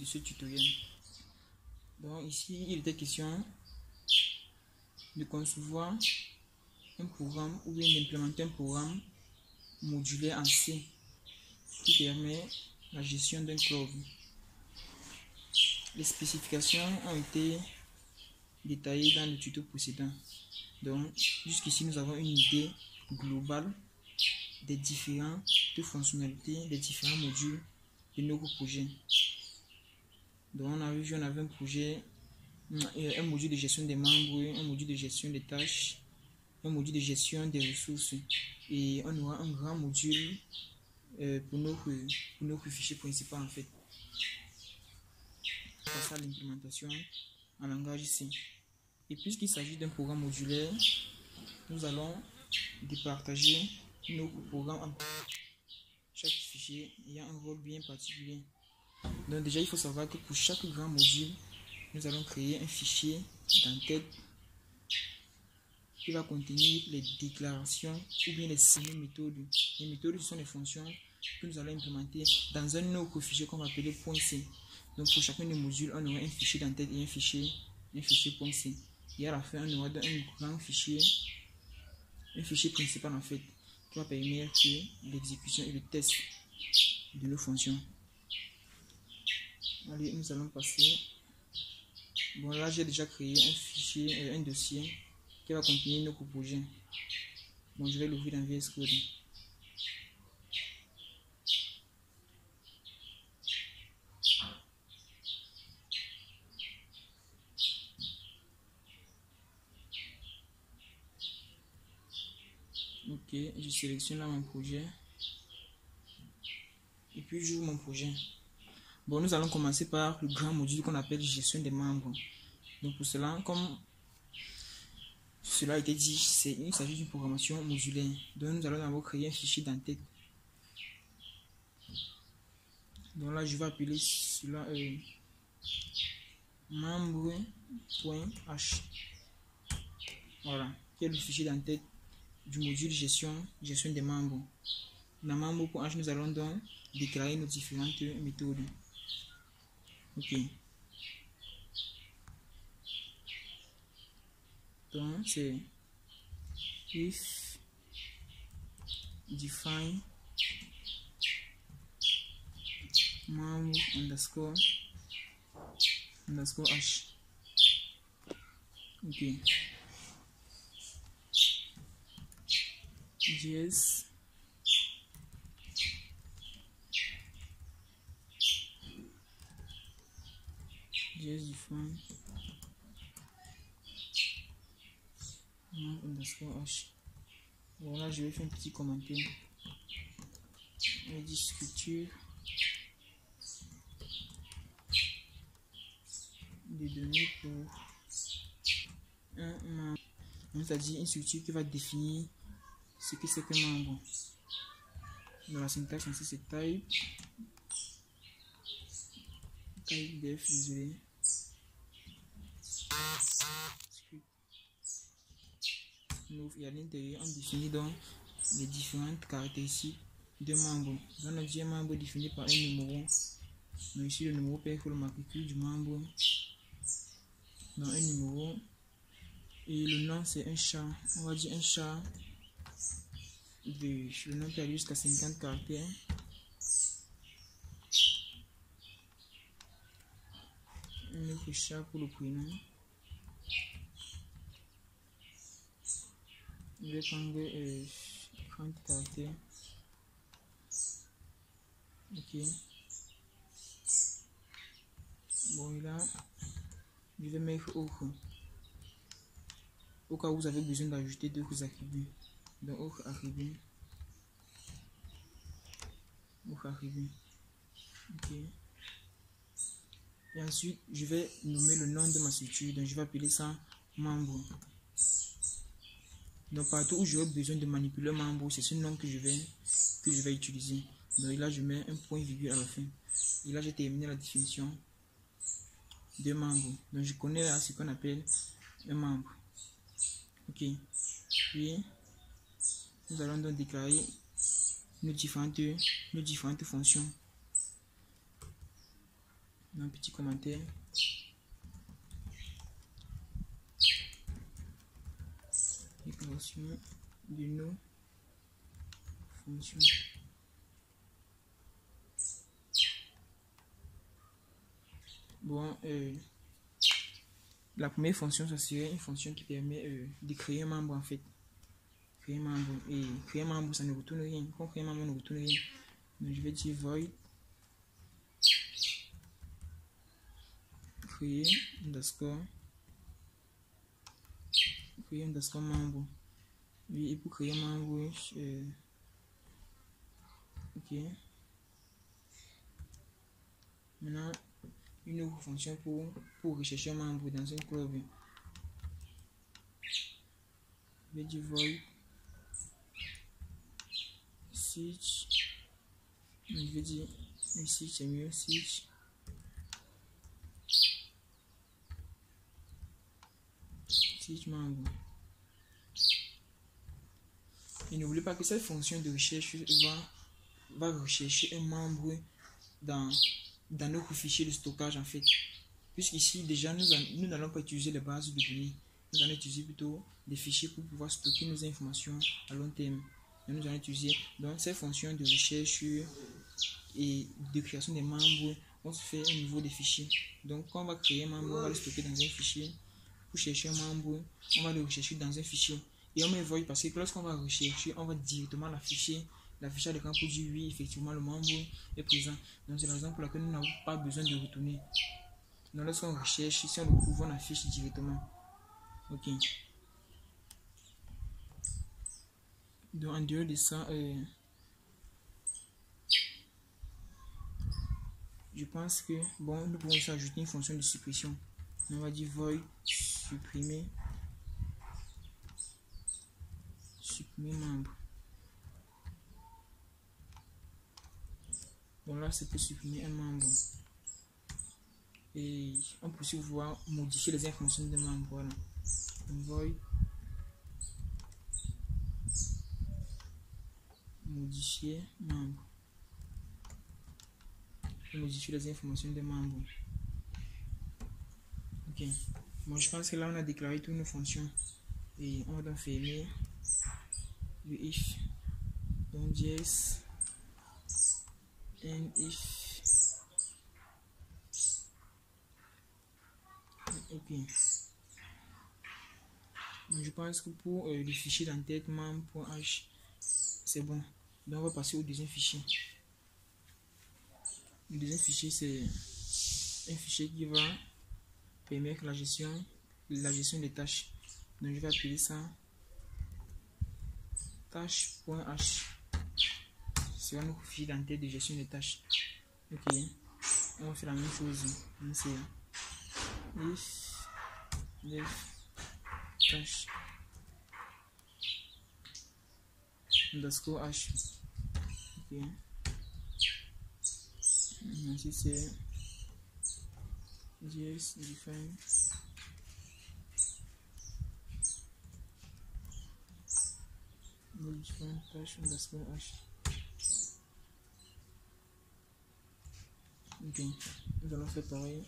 ce tutoriel. Donc ici, il était question de concevoir un programme ou bien d'implémenter un programme modulaire en C qui permet la gestion d'un club. Les spécifications ont été détaillées dans le tuto précédent. Donc jusqu'ici, nous avons une idée globale des différentes fonctionnalités, des différents modules de nos projets. Donc on avait vu, on avait un projet, un module de gestion des membres, un module de gestion des tâches, un module de gestion des ressources, et on aura un grand module pour notre fichier principal en fait. Passer à l'implémentation en langage C. Et puisqu'il s'agit d'un programme modulaire, nous allons départager nos programmes en chaque fichier ayant un rôle bien particulier. Donc déjà, il faut savoir que pour chaque grand module, nous allons créer un fichier d'entête qui va contenir les déclarations ou bien les méthodes. Les méthodes, ce sont les fonctions que nous allons implémenter dans un autre fichier qu'on va appeler .c. Donc pour chacun des modules, on aura un fichier d'entête et un fichier .c. Et à la fin, on aura un grand fichier, un fichier principal en fait, qui va permettre l'exécution et le test de nos fonctions. Allez, nous allons passer. Bon, là j'ai déjà créé un fichier, un dossier qui va contenir nos projets. Bon, je vais l'ouvrir dans VS Code. Ok, je sélectionne là mon projet et puis j'ouvre mon projet. Bon, nous allons commencer par le grand module qu'on appelle gestion des membres. Donc pour cela, comme cela a été dit, il s'agit d'une programmation modulaire. Donc nous allons d'abord créer un fichier d'entête. Donc là, je vais appeler cela membre.h. Voilà, qui est le fichier d'entête du module gestion des membres. Dans membre.h, nous allons donc déclarer nos différentes méthodes. Ok. Donc c'est if define membre underscore h. Ok. JS define membre underscore h. Voilà, je vais faire un petit commentaire. On dit structure des données pour un membre. C'est-à-dire une structure qui va définir ce que c'est qu'un membre. Dans la syntaxe, ainsi c'est type def, désolé. Et à l'intérieur, on définit donc les différentes caractéristiques d'un membre. Dans notre un membre défini par un numéro. Donc ici, le numéro peut être le matricule du membre. Dans un numéro. Et le nom, c'est un chat. On va dire un chat. Le nom peut aller jusqu'à 50 caractères. Un autre chat pour le prénom. Je vais prendre 30 caractères. Ok. Bon, et là, je vais mettre autre. Au cas où vous avez besoin d'ajouter d'autres attributs. Donc, autre attribut. Ok. Et ensuite, je vais nommer le nom de ma structure. Donc, je vais appeler ça membre. Donc, partout où j'aurai besoin de manipuler un membre, c'est ce nom que je vais utiliser. Donc, là, je mets un point virgule à la fin. Et là, j'ai terminé la définition de membre. Donc, je connais là ce qu'on appelle un membre. Ok. Puis, nous allons donc déclarer nos différentes fonctions. un petit commentaire. Déclaration de nos fonctions. Bon, la première fonction, ça serait une fonction qui permet de créer un membre en fait. Créer un membre. Et créer un membre, ça ne retourne rien. Quand on crée un membre, on ne retourne rien. Donc je vais dire void créer underscore membre. Oui, et pour créer un membre, ok. Maintenant, une autre fonction pour rechercher un membre dans un club. Je vais dire void search. Je vais dire ici c'est mieux search. Membre. Et n'oubliez pas que cette fonction de recherche va rechercher un membre dans notre fichier de stockage en fait. Puisqu'ici déjà nous n'allons pas utiliser les bases de données. Nous allons utiliser plutôt des fichiers pour pouvoir stocker nos informations à long terme. Et nous allons utiliser donc cette fonction de recherche et de création des membres. On se fait au niveau des fichiers. Donc quand on va créer un membre, on va le stocker dans un fichier. Pour chercher un membre, on va le rechercher dans un fichier. Et on met void parce que lorsqu'on va rechercher, on va directement l'afficher à l'écran pour dire oui, effectivement, le membre est présent. Donc c'est la raison pour laquelle nous n'avons pas besoin de retourner. Donc lorsqu'on recherche, si on le trouve, on affiche directement. Ok. Donc en dehors de ça, je pense que bon, nous pouvons aussi ajouter une fonction de suppression. On va dire void supprimer membre. Bon là c'est pour supprimer un membre. Et on peut aussi pouvoir modifier les informations des membres. Voilà. Void modifier membre. Modifier les informations des membres. Ok. Bon, je pense que là on a déclaré toutes nos fonctions. Et on va donc fermer le if. Donc yes and if. Ok. Donc, je pense que pour le fichier d'entête membre.h c'est bon. Donc on va passer au deuxième fichier. Le deuxième fichier c'est un fichier qui va permettre la gestion des tâches. Donc je vais appeler ça tâche.h. C'est notre fichier d'entête de gestion des tâches. Ok. On va faire la même chose. C'est if def tâche underscore h. Ok. Ici c'est js define tâche underscore h. Ok. Nous allons faire pareil.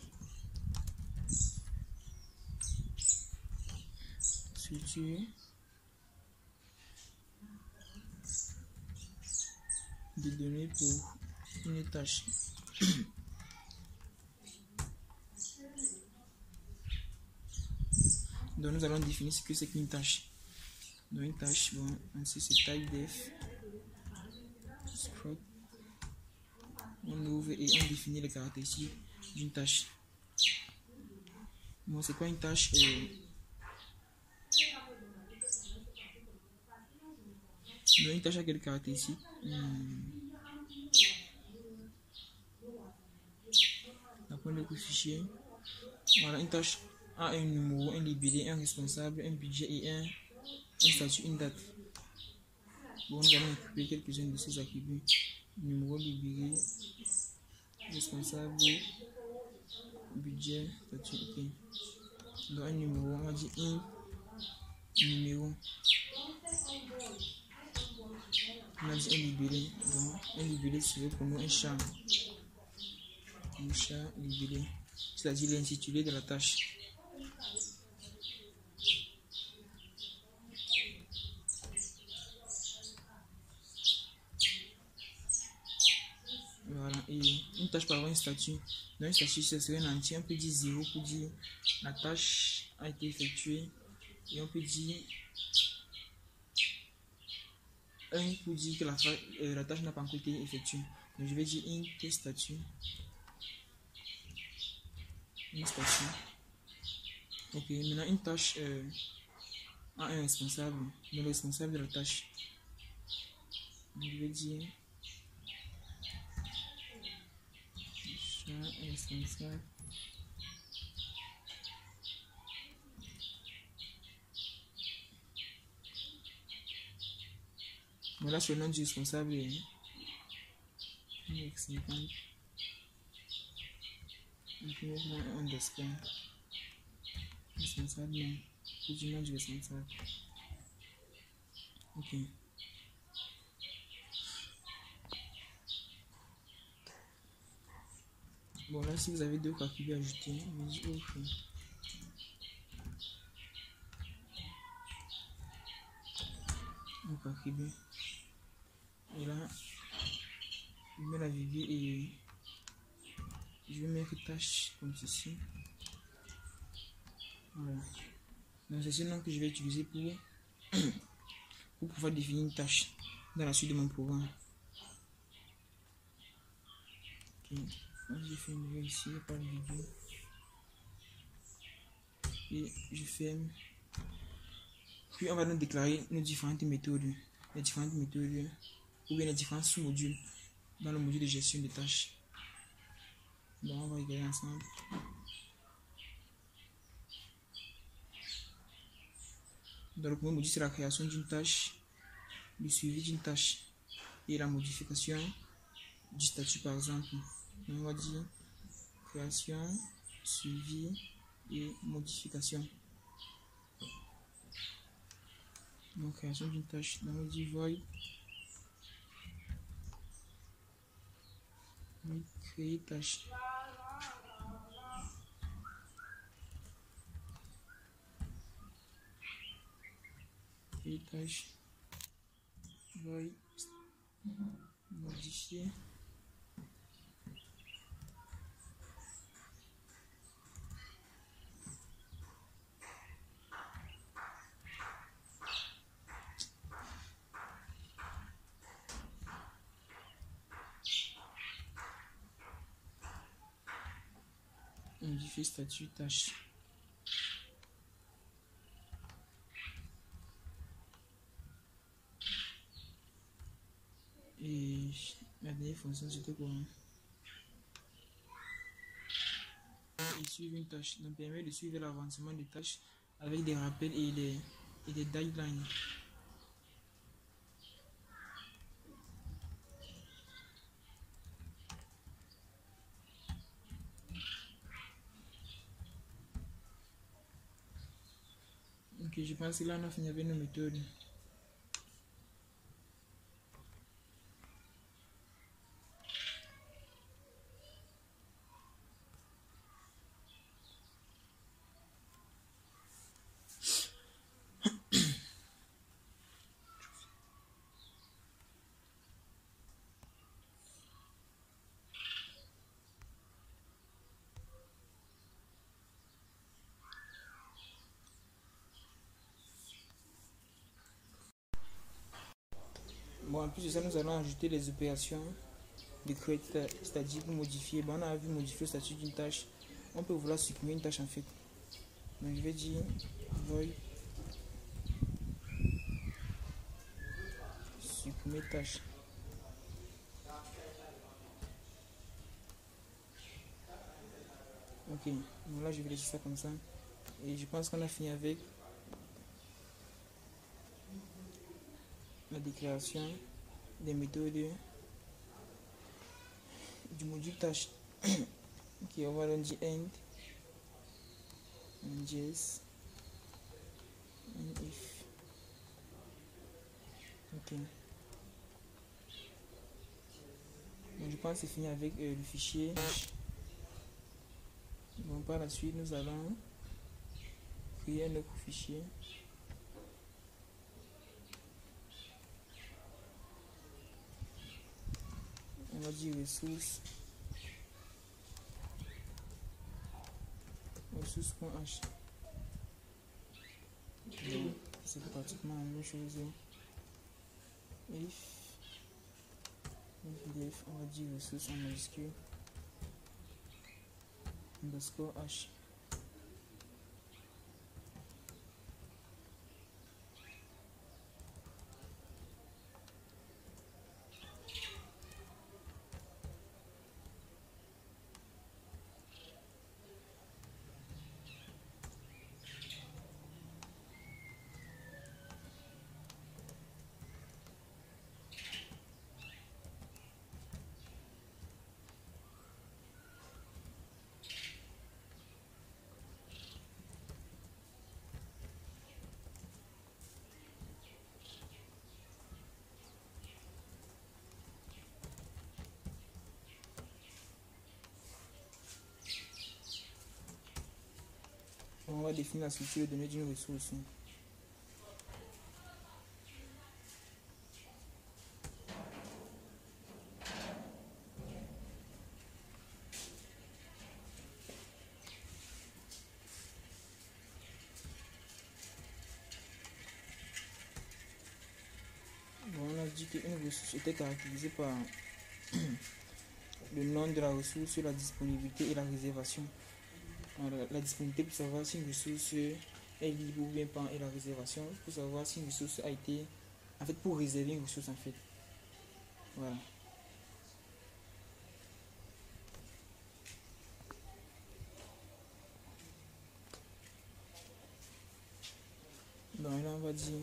Switcher des données pour une tâche. Donc nous allons définir ce que c'est qu'une tâche. Donc une tâche, bon, ainsi c'est type-def. On ouvre et on définit les caractéristiques d'une tâche. Bon, c'est quoi une tâche? Donc une tâche a quelles caractéristiques? Après le fichier. Voilà, une tâche a un numéro, un libellé, un responsable, un budget et un statut, une date. Bon, nous allons occuper quelques-uns de ces attributs. Numéro, libellé, responsable, budget, statut, ok. Donc un numéro, on va dire un numéro. On a dit un libellé. Donc un libellé serait pour nous un champ. Moucha libellé, c'est-à-dire l'intitulé de la tâche. Voilà, et une tâche peut avoir un statut. Dans un statut, ce serait un entier. On peut dire 0 pour dire la tâche a été effectuée. Et on peut dire 1 pour dire que la tâche n'a pas encore été effectuée. Donc je vais dire int statut. Un statut. Ok, maintenant une tâche a un responsable. Donc le responsable de la tâche. Donc je vais dire responsable. Voilà, c'est le nom du responsable. X50. Underscore. Responsable, non. C'est du nom du responsable. Ok. Bon, là, si vous avez deux calculs à ajouter, vous dites OK. On calcule. Et là, je mets la virgule et je vais mettre tâche comme ceci. Voilà. Donc, c'est ce nom que je vais utiliser pour pouvoir définir une tâche dans la suite de mon programme. Ok. Je fais une virgule ici, pas de virgule. Et je ferme. Puis on va nous déclarer nos différentes méthodes, ou bien les différents sous-modules dans le module de gestion des tâches. Donc on va regarder ensemble. Dans le premier module, c'est la création d'une tâche, le suivi d'une tâche et la modification du statut par exemple. Donc on va dire création, suivi et modification. Donc création d'une tâche, donc on dit void créer tâche. Créer tâche, void modifier. Modifier statut tâche. Et la dernière fonction c'était quoi? Et suivre une tâche. Donc permet de suivre l'avancement des tâches avec des rappels et des deadlines. Ok, je pense que là on a fini avec nos méthodes. Bon, en plus de ça, nous allons ajouter les opérations de create, c'est-à-dire pour modifier. Bon, on a vu modifier le statut d'une tâche. On peut vouloir supprimer une tâche en fait. Donc je vais dire void supprimer tâche. Ok, donc là je vais laisser ça comme ça. Et je pense qu'on a fini avec la déclaration des méthodes du module tâche. Ok, on va donc dire end, yes, and if. Ok. Donc je pense que c'est fini avec le fichier. Donc par la suite, nous allons créer un autre fichier. On va dire ressources. Ressources.h. Donc c'est pratiquement la même chose. If on va dire ressources en majuscule underscore h. On va définir la structure de données d'une ressource. Bon, on a dit qu'une ressource était caractérisée par le nom de la ressource, la disponibilité et la réservation. Alors, la disponibilité pour savoir si une ressource est libre ou bien pas, et la réservation pour savoir si une ressource a été, en fait, pour réserver une ressource en fait. Voilà. Donc là on va dire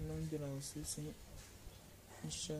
nom de la ressource est Isha.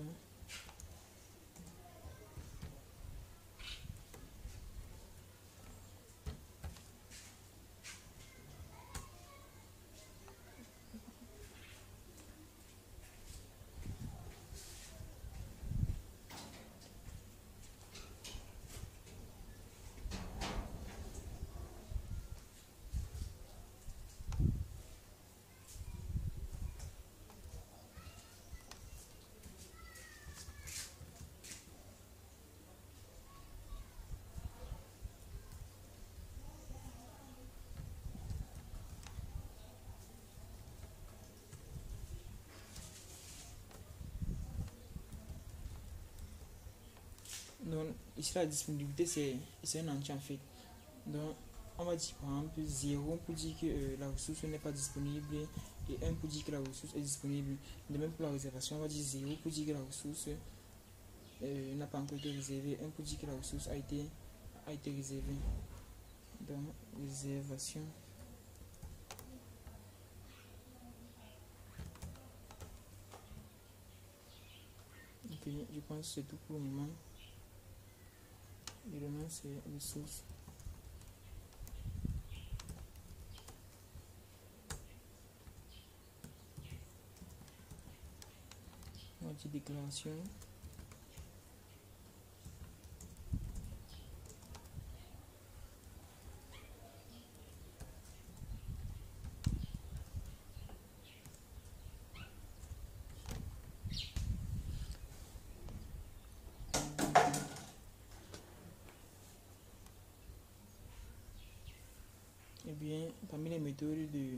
Donc ici la disponibilité c'est un entier en fait. Donc on va dire par exemple 0 pour dire que la ressource n'est pas disponible et 1 pour dire que la ressource est disponible. De même pour la réservation, on va dire 0 pour dire que la ressource n'a pas encore été réservée, 1 pour dire que la ressource a été réservée. Donc réservation. Ok, je pense que c'est tout pour le moment. Et le nom c'est ressource. On va dire déclaration. Et bien, parmi les méthodes de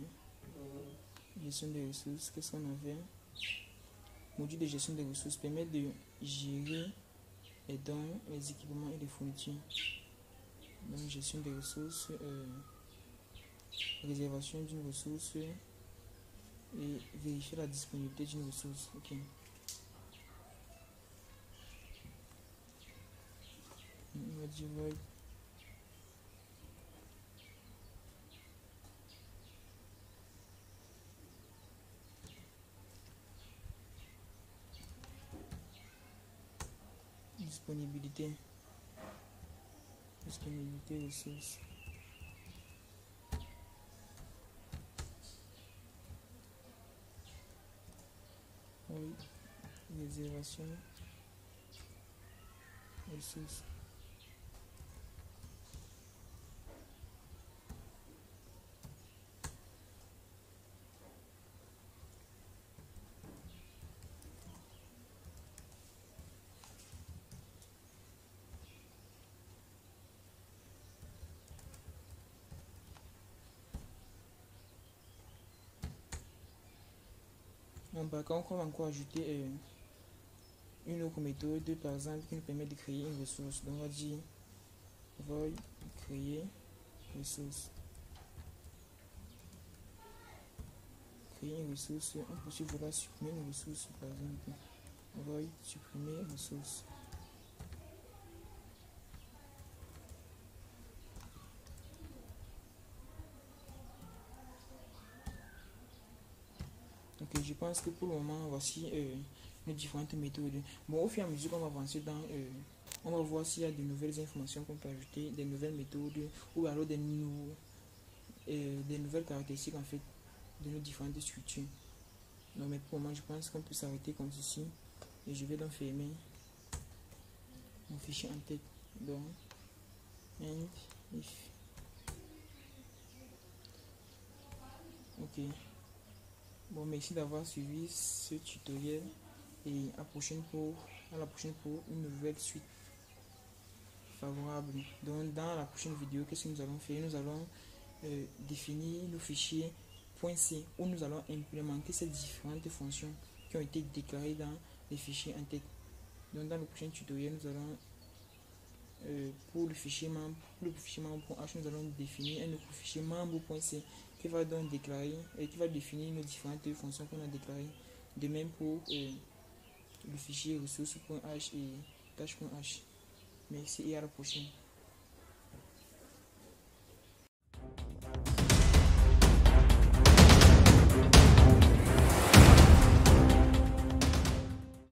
gestion des ressources, qu'est-ce qu'on avait? Module de gestion des ressources permet de gérer les dons, les équipements et les fournitures. Donc, gestion des ressources, réservation d'une ressource et vérifier la disponibilité d'une ressource. Ok. On va dire void. Disponibilité ressources. Oui, réservation ressources. Donc, par contre, on va encore ajouter une autre méthode, par exemple, qui nous permet de créer une ressource. Donc, on va dire void créer ressource. Créer une ressource, on peut aussi vouloir supprimer une ressource, par exemple. Void supprimer ressource. Donc, je pense que pour le moment, voici les différentes méthodes. Bon, au fur et à mesure qu'on va avancer dans, on va voir s'il y a de nouvelles informations qu'on peut ajouter, des nouvelles méthodes ou alors des nouvelles caractéristiques en fait de nos différentes structures. Donc, mais pour le moment, je pense qu'on peut s'arrêter comme ceci et je vais donc fermer mon fichier en tête. Donc, and if. Ok. Bon, merci d'avoir suivi ce tutoriel et à la prochaine pour une nouvelle suite favorable. Donc, dans la prochaine vidéo, qu'est-ce que nous allons faire? Nous allons définir le fichier .c où nous allons implémenter ces différentes fonctions qui ont été déclarées dans les fichiers en tête. Donc, dans le prochain tutoriel, nous allons pour le fichier membre.h, nous allons définir un autre fichier membre.c qui va donc déclarer et qui va définir nos différentes fonctions qu'on a déclarées. De même pour le fichier ressources.h et tâche.h. Merci et à la prochaine.